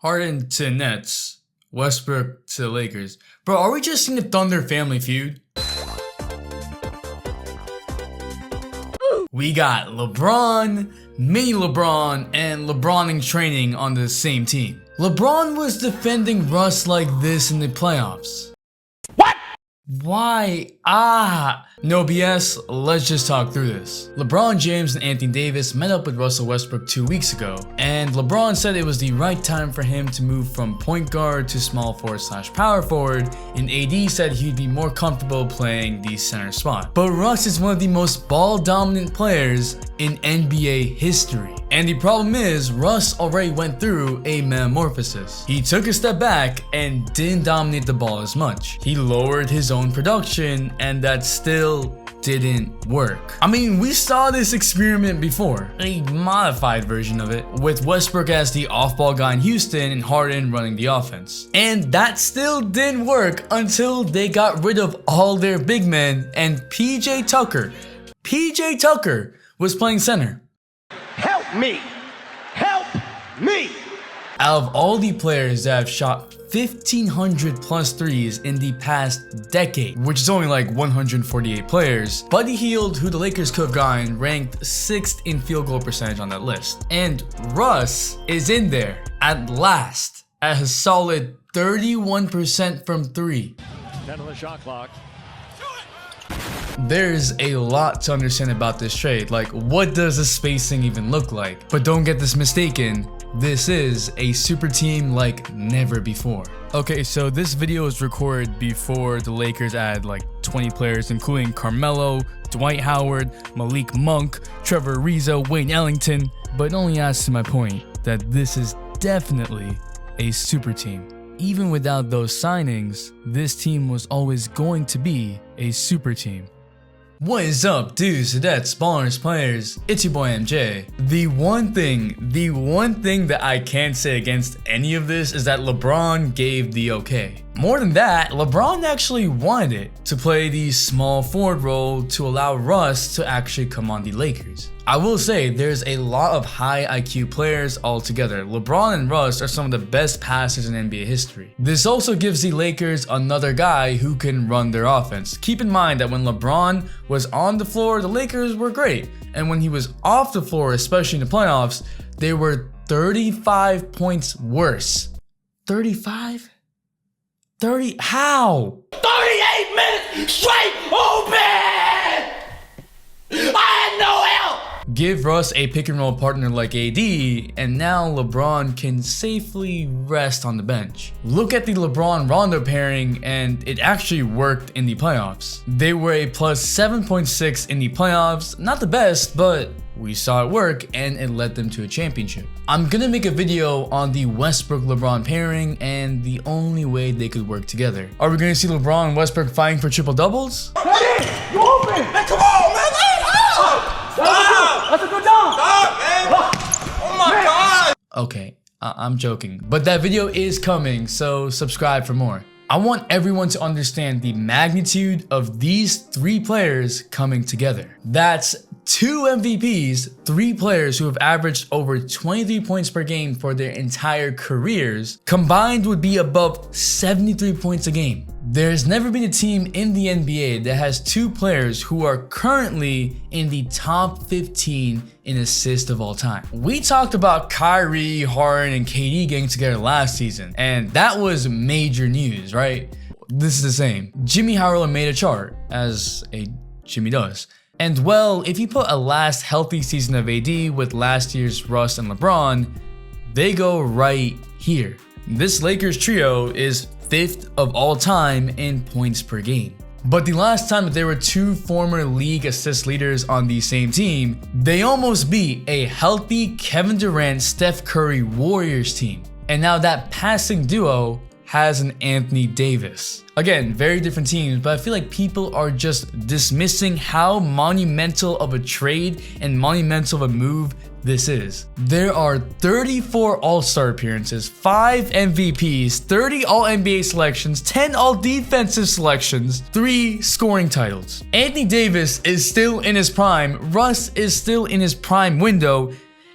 Harden to Nets, Westbrook to the Lakers. Bro, are we just seeing the Thunder family feud? We got LeBron, mini-LeBron, and LeBron in training on the same team. LeBron was defending Russ like this in the playoffs. What? Why? No BS, let's just talk through this. LeBron James and Anthony Davis met up with Russell Westbrook 2 weeks ago, and LeBron said it was the right time for him to move from point guard to small forward / power forward, and AD said he'd be more comfortable playing the center spot. But Russ is one of the most ball dominant players in NBA history. And the problem is, Russ already went through a metamorphosis. He took a step back and didn't dominate the ball as much. He lowered his own production, and that still didn't work. I mean, we saw this experiment before, a modified version of it, with Westbrook as the off-ball guy in Houston and Harden running the offense. And that still didn't work until they got rid of all their big men and PJ Tucker was playing center. Help me! Help me! Out of all the players that have shot 1,500 plus threes in the past decade, which is only like 148 players, Buddy Hield, who the Lakers could have gotten, ranked 6th in field goal percentage on that list. And Russ is in there at last at a solid 31% from 3. 10 on the shot clock. There's a lot to understand about this trade, like what does the spacing even look like? But don't get this mistaken, this is a super team like never before. Okay, so this video was recorded before the Lakers added like 20 players, including Carmelo, Dwight Howard, Malik Monk, Trevor Ariza, Wayne Ellington, but it only adds to my point that this is definitely a super team. Even without those signings, this team was always going to be a super team. What is up, dudes, cadets, ballers, players? It's your boy MJ. The one thing that I can't say against any of this is that LeBron gave the okay. More than that, LeBron actually wanted it to play the small forward role to allow Russ to actually come on the Lakers. I will say there's a lot of high IQ players altogether. LeBron and Russ are some of the best passers in NBA history. This also gives the Lakers another guy who can run their offense. Keep in mind that when LeBron was on the floor, the Lakers were great. And when he was off the floor, especially in the playoffs, they were 35 points worse. 35? 30? How? 38 minutes straight open! I had no help! Give Russ a pick and roll partner like AD, and now LeBron can safely rest on the bench. Look at the LeBron-Rondo pairing, and it actually worked in the playoffs. They were a plus 7.6 in the playoffs, not the best, but we saw it work and it led them to a championship. I'm gonna make a video on the Westbrook-LeBron pairing and the only way they could work together. Are we gonna see LeBron and Westbrook fighting for triple doubles? Hey, you open! Man, come on, man! That's a good dunk! Stop, man! Oh my God! Okay, I'm joking, but that video is coming, so subscribe for more. I want everyone to understand the magnitude of these 3 players coming together. That's 2 MVPs, 3 players who have averaged over 23 points per game for their entire careers, combined would be above 73 points a game. There's never been a team in the NBA that has 2 players who are currently in the top 15 in assists of all time. We talked about Kyrie, Harden, and KD getting together last season, and that was major news, right? This is the same. Jimmy Howard made a chart, as a Jimmy does. And well, if you put a last healthy season of AD with last year's Russ and LeBron, they go right here. This Lakers trio is 5th of all time in points per game. But the last time that there were 2 former league assist leaders on the same team, they almost beat a healthy Kevin Durant, Steph Curry Warriors team. And now that passing duo has an Anthony Davis. Again, very different teams, but I feel like people are just dismissing how monumental of a trade and monumental of a move this is. There are 34 All-Star appearances, 5 MVPs, 30 All-NBA selections, 10 All-Defensive selections, 3 scoring titles. Anthony Davis is still in his prime, Russ is still in his prime window,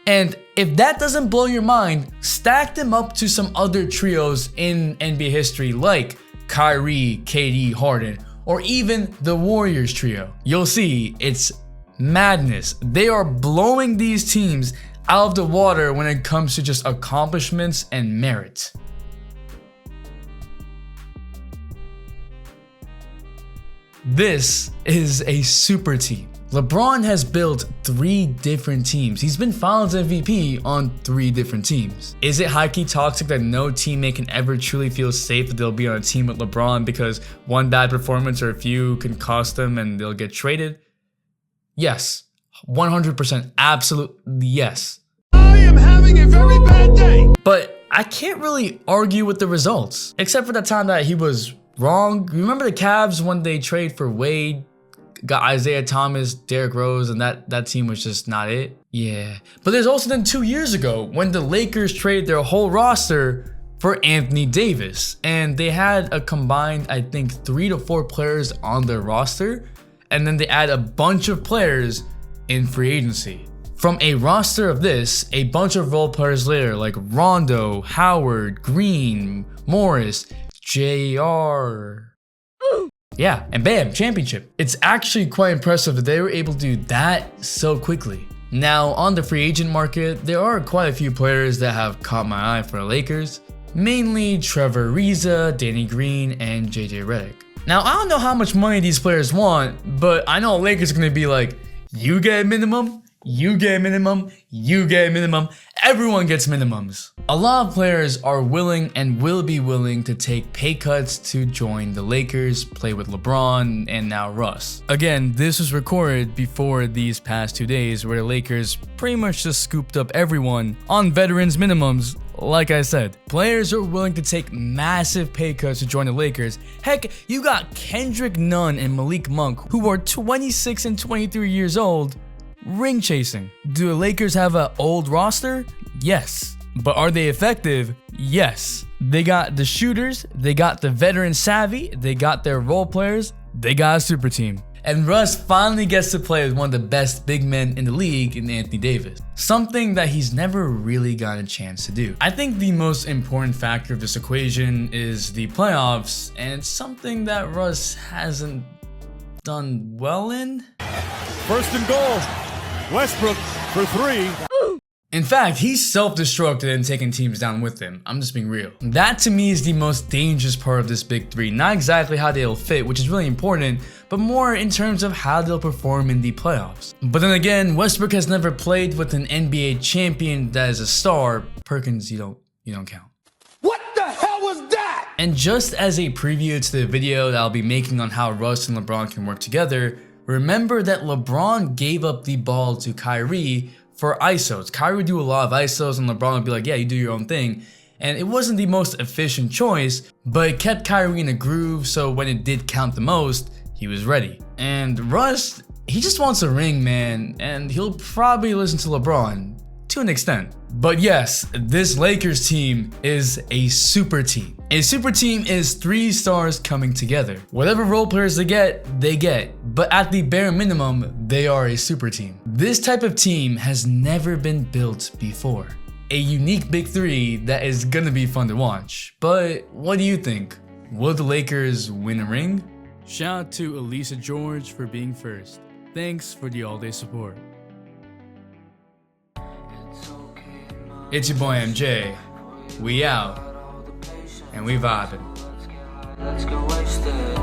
And if that doesn't blow your mind, stack them up to some other trios in NBA history like Kyrie, KD, Harden, or even the Warriors trio. You'll see it's madness. They are blowing these teams out of the water when it comes to just accomplishments and merit. This is a super team. LeBron has built 3 different teams. He's been Finals MVP on 3 different teams. Is it high-key toxic that no teammate can ever truly feel safe that they'll be on a team with LeBron because one bad performance or a few can cost them and they'll get traded? Yes. 100%. Absolutely yes. I am having a very bad day. But I can't really argue with the results. Except for the time that he was wrong. Remember the Cavs when they trade for Wade? Got Isaiah Thomas, Derrick Rose, and that team was just not it. Yeah. But there's also then 2 years ago when the Lakers traded their whole roster for Anthony Davis. And they had a combined, I think, 3 to 4 players on their roster. And then they add a bunch of players in free agency. From a roster of this, a bunch of role players later like Rondo, Howard, Green, Morris, JR. Yeah, and bam, championship. It's actually quite impressive that they were able to do that so quickly. Now, on the free agent market, there are quite a few players that have caught my eye for the Lakers, mainly Trevor Ariza, Danny Green, and JJ Redick. Now, I don't know how much money these players want, but I know Lakers are gonna be like, you get a minimum, you get a minimum, you get a minimum, everyone gets minimums. A lot of players are willing and will be willing to take pay cuts to join the Lakers, play with LeBron, and now Russ. Again, this was recorded before these past 2 days where the Lakers pretty much just scooped up everyone on veterans minimums. Like I said, players are willing to take massive pay cuts to join the Lakers. Heck, you got Kendrick Nunn and Malik Monk, who are 26 and 23 years old, ring chasing. Do the Lakers have an old roster? Yes. But are they effective? Yes. They got the shooters, they got the veteran savvy, they got their role players, they got a super team. And Russ finally gets to play with one of the best big men in the league in Anthony Davis. Something that he's never really gotten a chance to do. I think the most important factor of this equation is the playoffs, and it's something that Russ hasn't done well in. First and goal. Westbrook for 3. In fact, he's self-destructed and taking teams down with him. I'm just being real. That to me is the most dangerous part of this big 3. Not exactly how they'll fit, which is really important, but more in terms of how they'll perform in the playoffs. But then again, Westbrook has never played with an NBA champion that is a star. Perkins, you don't count. What the hell was that? And just as a preview to the video that I'll be making on how Russ and LeBron can work together, remember that LeBron gave up the ball to Kyrie for ISOs. Kyrie would do a lot of ISOs and LeBron would be like, yeah, you do your own thing. And it wasn't the most efficient choice, but it kept Kyrie in a groove, so when it did count the most, he was ready. And Russ, he just wants a ring, man, and he'll probably listen to LeBron to an extent. But yes, this Lakers team is a super team. A super team is 3 stars coming together. Whatever role players they get, but at the bare minimum, they are a super team. This type of team has never been built before. A unique big 3 that is gonna be fun to watch. But what do you think? Will the Lakers win a ring? Shout out to Elisa George for being first. Thanks for the all-day support. It's your boy MJ. We out. And we vibing. Let's go wasted.